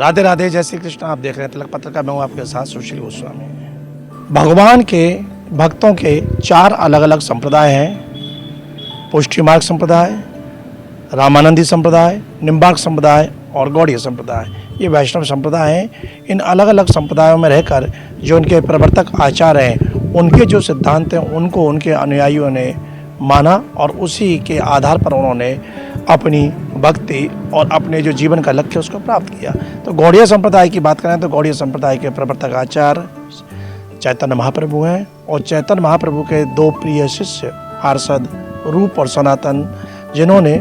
राधे राधे, जय श्री कृष्ण। आप देख रहे हैं तिलक पत्र का, मैं हूं आपके साथ सुशील गोस्वामी। भगवान के भक्तों के 4 अलग अलग संप्रदाय हैं। पुष्टि मार्ग संप्रदाय, रामानंदी संप्रदाय, निम्बार्क संप्रदाय और गौड़ीय संप्रदाय। ये वैष्णव संप्रदाय हैं। इन अलग अलग संप्रदायों में रहकर जो उनके प्रवर्तक आचार्य हैं, उनके जो सिद्धांत हैं उनको उनके अनुयायियों ने माना और उसी के आधार पर उन्होंने अपनी भक्ति और अपने जो जीवन का लक्ष्य उसको प्राप्त किया। तो गौड़ीय संप्रदाय की बात करें तो गौड़ीय संप्रदाय के प्रवर्तक आचार्य चैतन्य महाप्रभु हैं और चैतन्य महाप्रभु के 2 प्रिय शिष्य पार्षद रूप और सनातन, जिन्होंने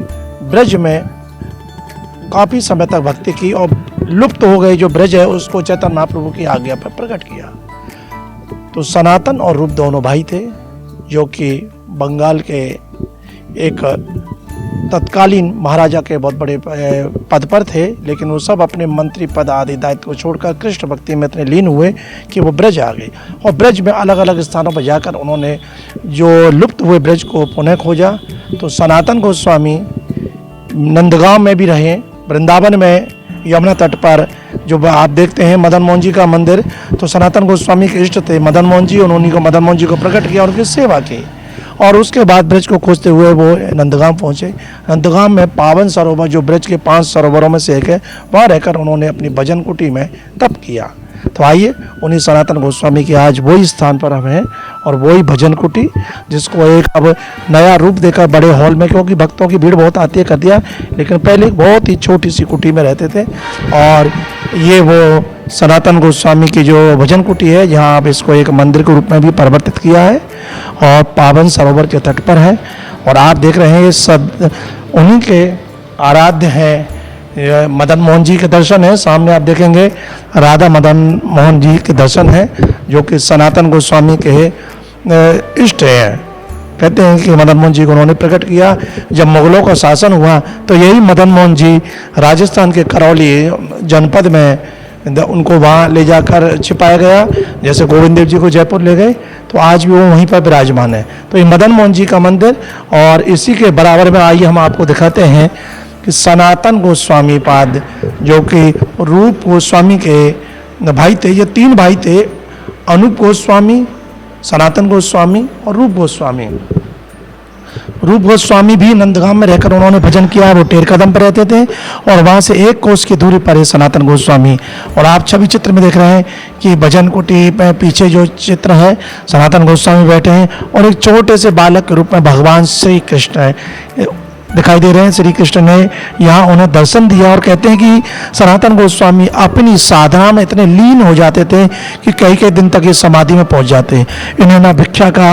ब्रज में काफ़ी समय तक भक्ति की और लुप्त हो गई जो ब्रज है उसको चैतन्य महाप्रभु की आज्ञा पर प्रकट किया। तो सनातन और रूप दोनों भाई थे जो कि बंगाल के एक तत्कालीन महाराजा के बहुत बड़े पद पर थे, लेकिन वो सब अपने मंत्री पद आदि दायित्व को छोड़कर कृष्ण भक्ति में इतने लीन हुए कि वो ब्रज आ गए और ब्रज में अलग अलग स्थानों पर जाकर उन्होंने जो लुप्त हुए ब्रज को पुनः खोजा। तो सनातन गोस्वामी नंदगांव में भी रहे, वृंदावन में यमुना तट पर जो आप देखते हैं मदन मोहन जी का मंदिर, तो सनातन गोस्वामी के इष्ट थे मदन मोहन जी। उन्होंने मदन मोहन जी को प्रकट किया और उनकी सेवा की और उसके बाद ब्रज को खोजते हुए वो नंदगांव पहुँचे। नंदगांव में पावन सरोवर जो ब्रज के 5 सरोवरों में से एक है, वहाँ रहकर उन्होंने अपनी भजन कुटी में तप किया। तो आइए उन्हीं सनातन गोस्वामी के आज वही स्थान पर हम हैं और वही भजन कुटी, जिसको एक अब नया रूप देकर बड़े हॉल में, क्योंकि भक्तों की भीड़ बहुत आती है, कर दिया। लेकिन पहले बहुत ही छोटी सी कुटी में रहते थे और ये वो सनातन गोस्वामी की जो भजन कुटी है, जहाँ अब इसको एक मंदिर के रूप में भी परिवर्तित किया है और पावन सरोवर के तट पर है। और आप देख रहे हैं ये सब उन्हीं के आराध्य हैं। मदन मोहन जी के दर्शन है, सामने आप देखेंगे राधा मदन मोहन जी के दर्शन है जो कि सनातन गोस्वामी के इष्ट हैं। कहते हैं कि मदन मोहन जी को उन्होंने प्रकट किया। जब मुगलों का शासन हुआ तो यही मदन मोहन जी राजस्थान के करौली जनपद में उनको वहाँ ले जाकर छिपाया गया, जैसे गोविंद देव जी को जयपुर ले गए, तो आज भी वो वहीं पर विराजमान है। तो ये मदन मोहन जी का मंदिर और इसी के बराबर में आइए हम आपको दिखाते हैं कि सनातन गोस्वामी पाद जो कि रूप गोस्वामी के भाई थे। ये 3 भाई थे, अनूप गोस्वामी, सनातन गोस्वामी और रूप गोस्वामी। रूप गोस्वामी भी नंदगांव में रहकर उन्होंने भजन किया। वो टेर कदम पर रहते थे और वहाँ से 1 कोस की दूरी पर है सनातन गोस्वामी। और आप छवि चित्र में देख रहे हैं कि भजन कुटी में पीछे जो चित्र है सनातन गोस्वामी बैठे हैं और एक छोटे से बालक के रूप में भगवान श्री कृष्ण है दिखाई दे रहे हैं। श्री कृष्ण ने यहाँ उन्हें दर्शन दिया और कहते हैं कि सनातन गोस्वामी अपनी साधना में इतने लीन हो जाते थे कि कई दिन तक ये समाधि में पहुँच जाते। इन्हें ना भिक्षा का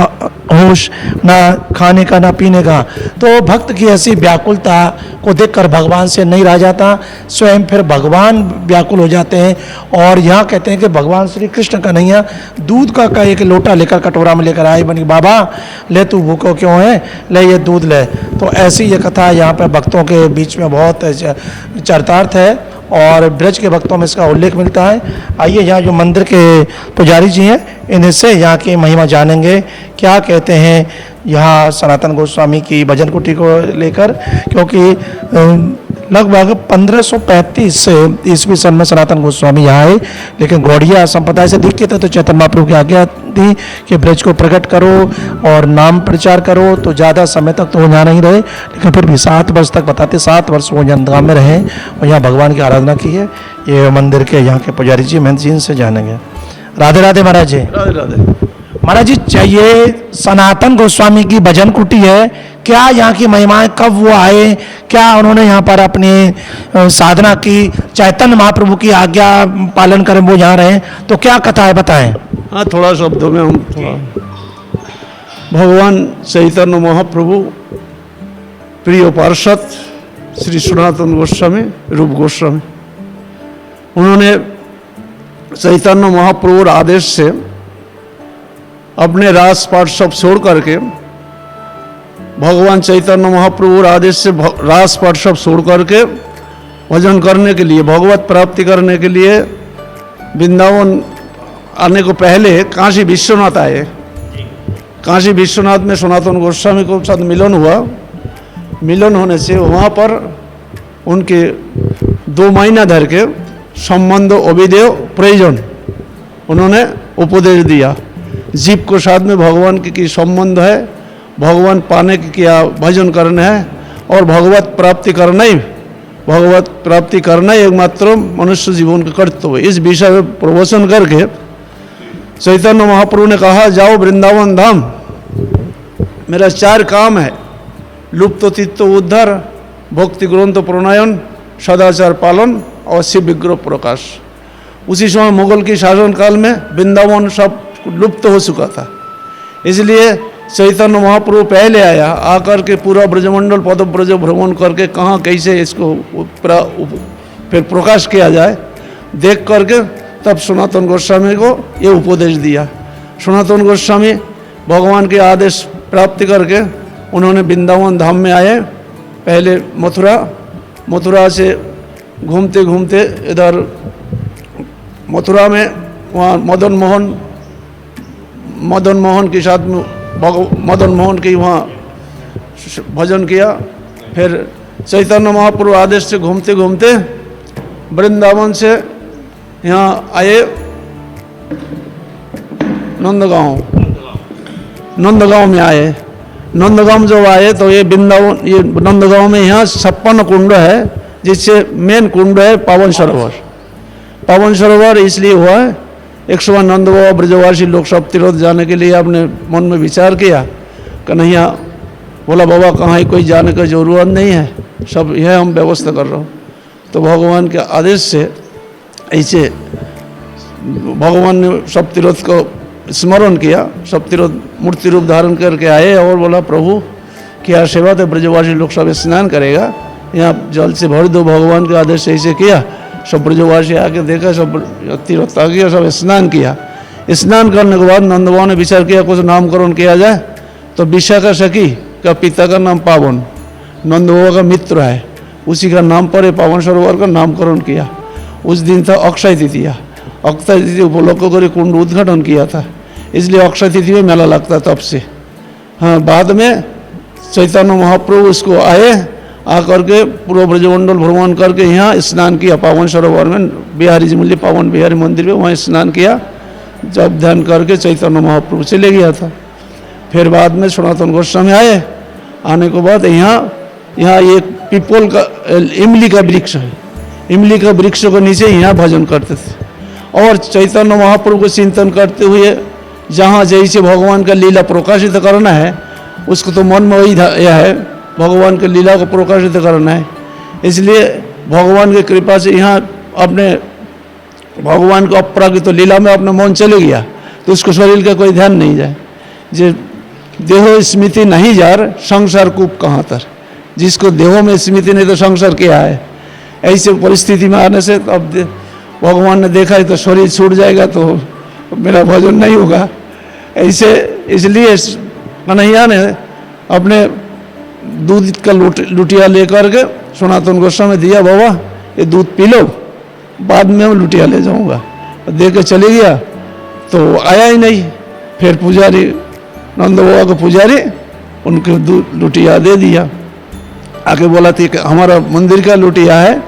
होश, ना खाने का, ना पीने का। तो भक्त की ऐसी व्याकुलता को देखकर भगवान से नहीं रहा जाता, स्वयं फिर भगवान व्याकुल हो जाते हैं। और यहाँ कहते हैं कि भगवान श्री कृष्ण कन्हैया दूध का एक लोटा लेकर कटोरा में लेकर आए, बनी बाबा ले तू भूखो क्यों है, ले ये दूध ले। तो ऐसी ये कथा यहाँ पर भक्तों के बीच में बहुत चरितार्थ है और ब्रज के भक्तों में इसका उल्लेख मिलता है। आइए यहाँ जो मंदिर के पुजारी जी हैं इन्हीं से यहाँ की महिमा जानेंगे, क्या कहते हैं यहाँ सनातन गोस्वामी की भजन कुटी को लेकर, क्योंकि लगभग 1535 ईस्वी सन में सनातन गोस्वामी यहाँ आए। लेकिन गौड़िया संप्रदाय से दीक्षित थे तो चैतन्य महाप्रभु की आज्ञा थी कि ब्रज को प्रकट करो और नाम प्रचार करो। तो ज़्यादा समय तक तो वो यहाँ नहीं रहे, लेकिन फिर भी 7 वर्ष तक बताते 7 वर्ष वो नंदगांव में रहे और यहाँ भगवान की आराधना की है। ये मंदिर के यहाँ के पुजारी जी महंत जी से जानेंगे। राधे राधे महाराज जी। राधे राधे महाराज जी, चाहिए सनातन गोस्वामी की भजन कुटी है, क्या यहाँ की महिमाएं, कब वो आए, क्या उन्होंने यहाँ पर अपनी साधना की, चैतन्य महाप्रभु की आज्ञा पालन करें वो यहाँ रहे, तो क्या कथा है बताएं। हाँ, थोड़ा शब्दों में हम थोड़ा। भगवान चैतन्य महाप्रभु प्रिय पार्षद श्री सनातन गोस्वामी रूप गोस्वामी, उन्होंने चैतन्य महाप्रभु आदेश से अपने राजपाट सब छोड़ करके, भगवान चैतन्य महाप्रभु आदेश से राजपाट सब छोड़ करके भजन करने के लिए, भगवत प्राप्ति करने के लिए वृंदावन आने को पहले काशी विश्वनाथ आए। काशी विश्वनाथ में सनातन गोस्वामी को साथ मिलन हुआ। मिलन होने से वहाँ पर उनके 2 महीना धर के संबंध अभिदेय प्रयोजन उन्होंने उपदेश दिया। जीव को साथ में भगवान की संबंध है, भगवान पाने की क्या भजन करना है और भगवत प्राप्ति करना ही, भगवत प्राप्ति करना ही एकमात्र मनुष्य जीवन का कर्तव्य। इस विषय में प्रवचन करके चैतन्य महाप्रभु ने कहा, जाओ वृंदावन धाम, मेरा 4 काम है, लुप्त चित्त उद्धार, भक्ति ग्रंथ प्रणयन, सदाचार पालन और शिव विग्रह प्रकाश। उसी समय मुगल की शासन काल में वृंदावन सब लुप्त हो चुका था, इसलिए चैतन्य महाप्रभु पहले आया, आकर के पूरा ब्रजमंडल पदब्रज भ्रमण करके कहाँ कैसे इसको फिर प्रकाश किया जाए देख करके तब सनातन गोस्वामी को ये उपदेश दिया। सनातन गोस्वामी भगवान के आदेश प्राप्त करके उन्होंने वृंदावन धाम में आए। पहले मथुरा से घूमते घूमते इधर मथुरा में वहाँ मदन मोहन के साथ में मदन मोहन की वहाँ भजन किया। फिर चैतन्य महाप्रभु आदेश से घूमते घूमते वृंदावन से यहाँ आए नंदगांव में आए। नंदगांव जब आए तो ये वृंदावन, ये नंदगांव में यहाँ 56 कुंड है, जिससे मेन कुंड है पावन सरोवर। पावन सरोवर इसलिए हुआ है, 100 नंद बाबा ब्रजवासी लोग सब तीर्थ जाने के लिए अपने मन में विचार किया। कन्हैया बोला, बाबा कहाँ है, कोई जाने का जरूरत नहीं है, सब यह हम व्यवस्था कर रहा हूँ। तो भगवान के आदेश से ऐसे भगवान ने सब तीर्थ को स्मरण किया, सब तीर्थ मूर्ति रूप धारण करके आए और बोला, प्रभु क्या सेवा, तो ब्रजवासी लोग सब स्नान करेगा, यहाँ जल से भर दो। भगवान के आदेश से ऐसे किया, सब ब्रजवासी आके देखा, सब तीर्थ आ गया, सब स्नान किया। स्नान करने के बाद नंदबाबा ने विचार किया कुछ नामकरण किया जाए, तो विशाखा सखी का पिता का नाम पावन, नंद बाबा का मित्र है, उसी का नाम पर पावन सरोवर का नामकरण किया। उस दिन था अक्षय तृतीया, अक्षय तिथि उपलक्ष्य कर कुंड उद्घाटन किया था, इसलिए अक्षय तिथि में मेला लगता तब से। हाँ, बाद में चैतन्य महाप्रभु उसको आए, आकर के पूरा ब्रजमंडल भ्रमण करके यहाँ स्नान किया पावन सरोवर में, बिहारी जी मूल्य पावन बिहारी मंदिर में वहाँ स्नान किया। जब ध्यान करके चैतन्य महाप्रभु चले गया था। फिर बाद में सनातन गोस्वामी आए, आने के बाद यहाँ एक पीपल का इमली का वृक्ष है, इमली का वृक्ष के नीचे यहाँ भजन करते थे और चैतन्य महाप्रभु को चिंतन करते हुए जहाँ जैसे भगवान का लीला प्रकाशित करना है, उसको तो मन में वही यह है, भगवान के लीला को प्रकाशित करना है। इसलिए भगवान की कृपा से यहाँ अपने भगवान को अपराकृत तो लीला में अपना मन चले गया, तो उसको शरीर का कोई ध्यान नहीं जाए। जे देहो स्मृति नहीं जार, संसार कूप कहाँ तर। जिसको देहो में स्मृति नहीं तो संसार क्या है। ऐसे परिस्थिति में आने से अब भगवान ने देखा है तो शरीर छूट जाएगा तो मेरा भजन नहीं होगा। ऐसे इसलिए कन्हैया ने अपने दूध का लुटिया लेकर के सनातन गोस्वामी दिया, बाबा ये दूध पी लो, बाद में मैं लुटिया ले जाऊंगा। दे के चले गया तो आया ही नहीं। फिर पुजारी नंद बाबा को पुजारी उनको दूध लुटिया दे दिया, आके बोला थी कि हमारा मंदिर का लुटिया है,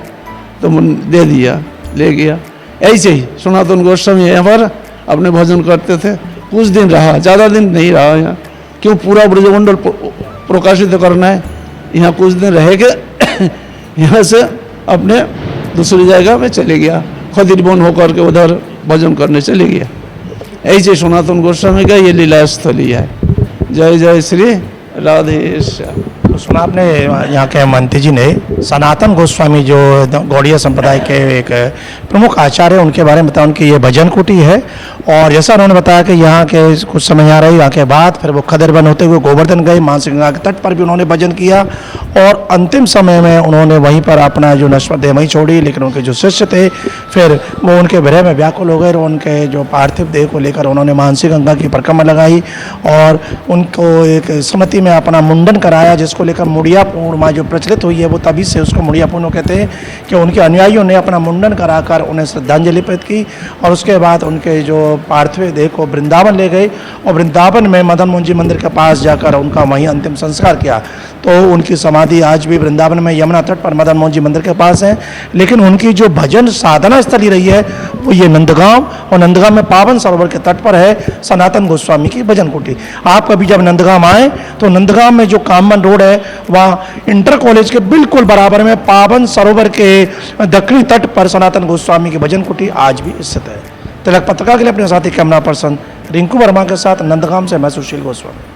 तो दे दिया, ले गया। ऐसे ही सनातन गोस्वामी यहाँ पर अपने भजन करते थे। कुछ दिन रहा, ज़्यादा दिन नहीं रहा यहाँ, क्यों पूरा ब्रजमंडल प्रकाशित करना है। यहाँ कुछ दिन रह के यहाँ से अपने दूसरी जगह में चले गया, खदीरबन होकर के उधर भजन करने चले गया। ऐसे सनातन गोस्वामी का ये लीला स्थली है। जय जय श्री राधे श्याम। तो सुना आपने यहाँ के मंत्री जी ने सनातन गोस्वामी जो गौड़िया संप्रदाय के एक प्रमुख आचार्य, उनके बारे में बताया। उनकी ये भजन कुटी है और जैसा उन्होंने बताया कि यहाँ के कुछ समय यहाँ रही, यहाँ के बाद फिर वो खदरबन होते हुए गोवर्धन गए, मानसी गंगा के तट पर भी उन्होंने भजन किया और अंतिम समय में उन्होंने वहीं पर अपना जो नश्वर देह वहीं छोड़ी। लेकिन उनके जो शिष्य थे फिर वो उनके विरह में व्याकुल हो गए और उनके जो पार्थिव देह को लेकर उन्होंने मानसी गंगा की परिक्रमा लगाई और उनको एक स्मृति में अपना मुंडन कराया, जिसको लेकर मुड़िया पूर्णिमा जो प्रचलित हुई है वो तभी से उसको मुड़िया पूर्णिमा कहते हैं कि उनके अनुयायियों ने अपना मुंडन कराकर उन्हें श्रद्धांजलि अर्पित की और उसके बाद उनके जो पार्थिव देह को वृंदावन ले गए और वृंदावन में मदन मोहन जी मंदिर के पास जाकर उनका वहीं अंतिम संस्कार किया। तो उनकी समाधि आज भी वृंदावन में यमुना तट पर मदन मोहन जी मंदिर के पास है। लेकिन उनकी जो भजन साधना स्थली रही है वो ये नंदगांव, और नंदगांव में पावन सरोवर के तट पर है सनातन गोस्वामी की भजन कुटी। आप कभी जब नंदगांव आए तो नंदगांव में जो कामन रोड है वहाँ इंटर कॉलेज के बिल्कुल बराबर में पावन सरोवर के दक्षिणी तट पर सनातन गोस्वामी की भजन कुटी आज भी स्थित है। तिलक पत्रिका के लिए अपने साथी कैमरा पर्सन रिंकू वर्मा के साथ नंदगांव से मैं सुशील गोस्वामी।